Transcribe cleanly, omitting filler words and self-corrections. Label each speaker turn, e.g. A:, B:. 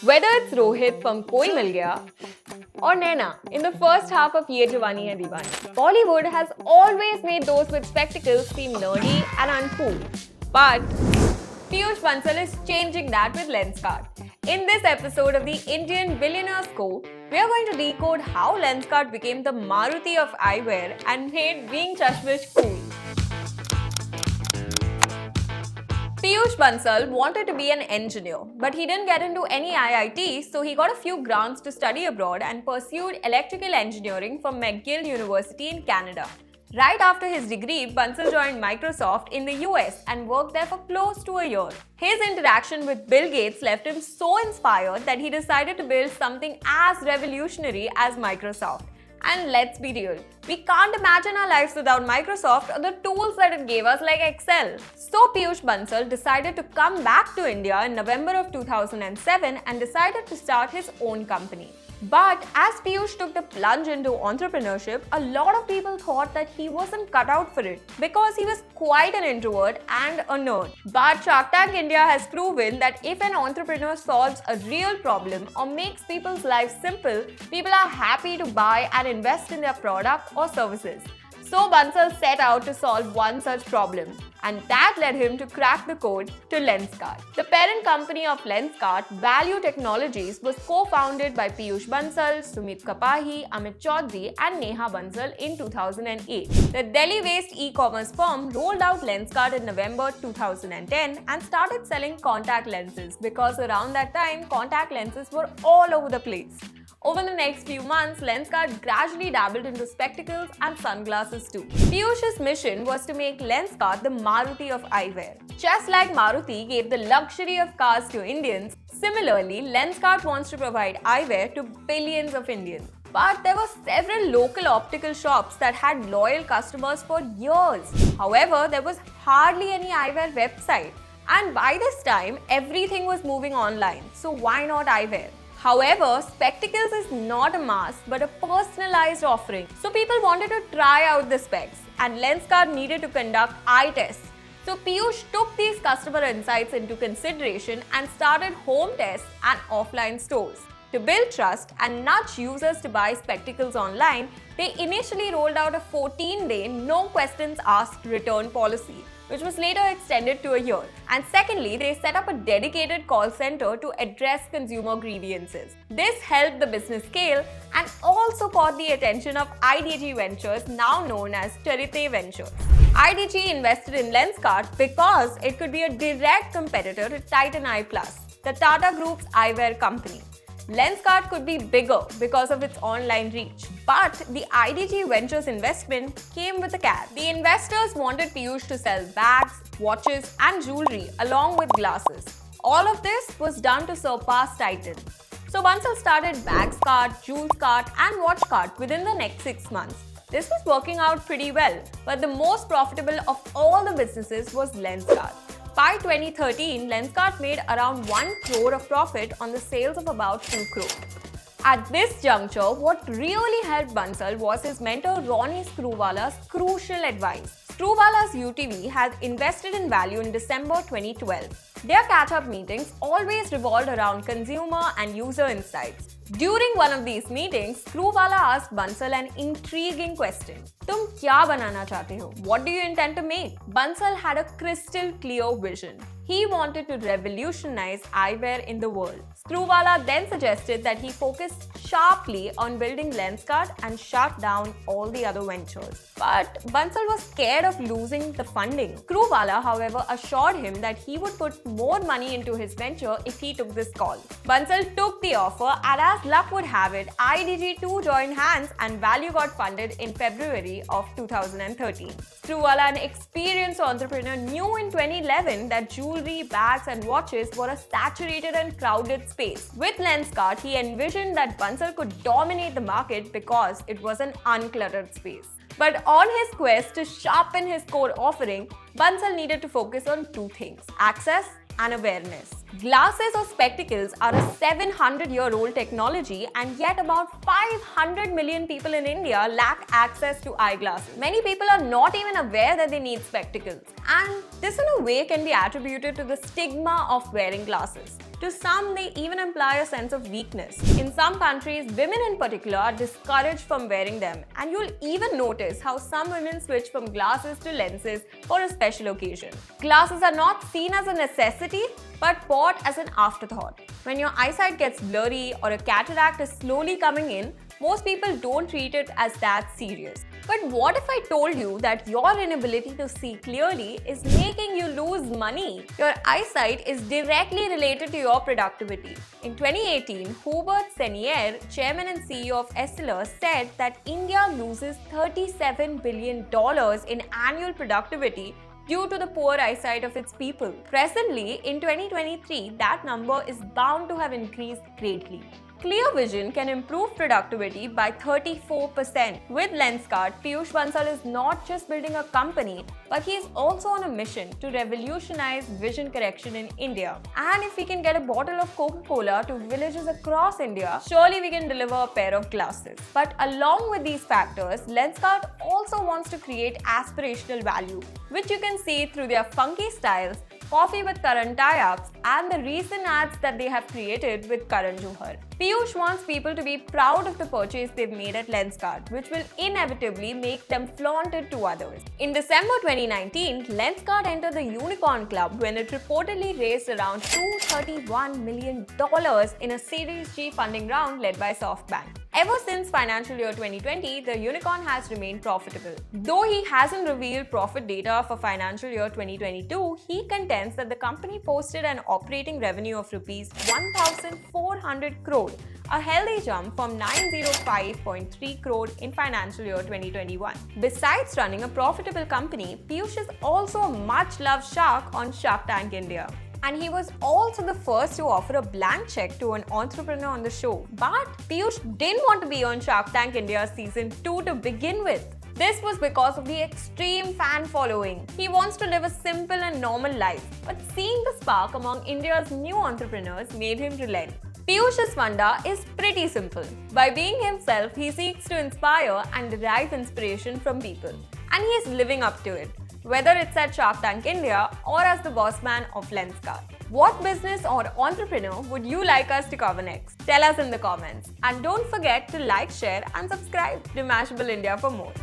A: Whether it's Rohit from Koi Mil Gaya or Naina in the first half of Ye Jawani Hai Deewani, Bollywood has always made those with spectacles seem nerdy and uncool. But Peyush Bansal is changing that with Lenskart. In this episode of the Indian Billionaires Co, we are going to decode how Lenskart became the Maruti of eyewear and made being chashmish cool. Peyush Bansal wanted to be an engineer, but he didn't get into any IIT, so he got a few grants to study abroad and pursued electrical engineering from McGill University in Canada. Right after his degree, Bansal joined Microsoft in the US and worked there for close to a year. His interaction with Bill Gates left him so inspired that he decided to build something as revolutionary as Microsoft. And let's be real, we can't imagine our lives without Microsoft or the tools that it gave us like Excel. So Peyush Bansal decided to come back to India in November of 2007 and decided to start his own company. But as Peyush took the plunge into entrepreneurship, a lot of people thought that he wasn't cut out for it because he was quite an introvert and a nerd. But Shark Tank India has proven that if an entrepreneur solves a real problem or makes people's lives simple, people are happy to buy and invest in their product or services. So Bansal set out to solve one such problem, and that led him to crack the code to Lenskart. The parent company of Lenskart, Value Technologies, was co-founded by Peyush Bansal, Sumit Kapahi, Amit Chaudhary and Neha Bansal in 2008. The Delhi-based e-commerce firm rolled out Lenskart in November 2010 and started selling contact lenses because around that time, contact lenses were all over the place. Over the next few months, Lenskart gradually dabbled into spectacles and sunglasses too. Peyush's mission was to make Lenskart the Maruti of eyewear. Just like Maruti gave the luxury of cars to Indians, similarly, Lenskart wants to provide eyewear to billions of Indians. But there were several local optical shops that had loyal customers for years. However, there was hardly any eyewear website. And by this time, everything was moving online. So why not eyewear? However, spectacles is not a mask but a personalized offering. So people wanted to try out the specs and Lenskart needed to conduct eye tests. So Peyush took these customer insights into consideration and started home tests and offline stores. To build trust and nudge users to buy spectacles online, they initially rolled out a 14-day no questions asked return policy, which was later extended to a year. And secondly, they set up a dedicated call center to address consumer grievances. This helped the business scale and also caught the attention of IDG Ventures, now known as Charite Ventures. IDG invested in Lenskart because it could be a direct competitor to Titan Eye Plus, the Tata Group's eyewear company. Lenskart could be bigger because of its online reach, but the IDG Ventures investment came with a catch. The investors wanted Peyush to sell bags, watches and jewelry along with glasses. All of this was done to surpass Titan. So Bansal started Bagskart, Jewelskart and Watchkart within the next 6 months. This was working out pretty well, but the most profitable of all the businesses was Lenskart. By 2013, Lenskart made around 1 crore of profit on the sales of about 2 crore. At this juncture, what really helped Bansal was his mentor Ronnie Screwwala's crucial advice. Screwwala's UTV had invested in Value in December 2012. Their catch-up meetings always revolved around consumer and user insights. During one of these meetings, Screwwala asked Bansal an intriguing question. तुम क्या बनाना चाहते हो? What do you intend to make? Bansal had a crystal clear vision. He wanted to revolutionize eyewear in the world. Screwwala then suggested that he focus sharply on building Lenskart and shut down all the other ventures. But Bansal was scared of losing the funding. Screwwala, however, assured him that he would put more money into his venture if he took this call. Bansal took the offer and as luck would have it, IDG too joined hands and Value got funded in February of 2013. Screwwala, an experienced entrepreneur, knew in 2011 that jewelry, bags and watches were a saturated and crowded space. With Lenskart, he envisioned that Bansal could dominate the market because it was an uncluttered space. But on his quest to sharpen his core offering, Bansal needed to focus on 2 things: access and awareness. Glasses or spectacles are a 700-year-old technology, and yet about 500 million people in India lack access to eyeglasses. Many people are not even aware that they need spectacles, and this in a way can be attributed to the stigma of wearing glasses. To some, they even imply a sense of weakness. In some countries, women in particular are discouraged from wearing them, and you'll even notice how some women switch from glasses to lenses for a special occasion. Glasses are not seen as a necessity, but bought as an afterthought. When your eyesight gets blurry or a cataract is slowly coming in, most people don't treat it as that serious. But what if I told you that your inability to see clearly is making you lose money? Your eyesight is directly related to your productivity. In 2018, Hubert Senior, chairman and CEO of Essilor, said that India loses $37 billion in annual productivity due to the poor eyesight of its people. Presently, in 2023, that number is bound to have increased greatly. Clear vision can improve productivity by 34%. With Lenskart, Peyush Bansal is not just building a company, but he is also on a mission to revolutionize vision correction in India. And if we can get a bottle of Coca-Cola to villages across India, surely we can deliver a pair of glasses. But along with these factors, Lenskart also wants to create aspirational value, which you can see through their funky styles, coffee with Karan tie-ups, and the recent ads that they have created with Karan Johar. Peyush wants people to be proud of the purchase they've made at Lenskart, which will inevitably make them flaunt it to others. In December 2019, Lenskart entered the Unicorn Club when it reportedly raised around $231 million in a Series G funding round led by SoftBank. Ever since financial year 2020, the unicorn has remained profitable. Though he hasn't revealed profit data for financial year 2022, he contends that the company posted an operating revenue of Rs 1,400 crore, a healthy jump from 905.3 crore in financial year 2021. Besides running a profitable company, Peyush is also a much-loved shark on Shark Tank India. And he was also the first to offer a blank check to an entrepreneur on the show. But Peyush didn't want to be on Shark Tank India Season 2 to begin with. This was because of the extreme fan following. He wants to live a simple and normal life, but seeing the spark among India's new entrepreneurs made him relent. Peyush's funda is pretty simple. By being himself, he seeks to inspire and derive inspiration from people. And he is living up to it, whether it's at Shark Tank India or as the boss man of Lenskart. What business or entrepreneur would you like us to cover next? Tell us in the comments. And don't forget to like, share and subscribe to Mashable India for more.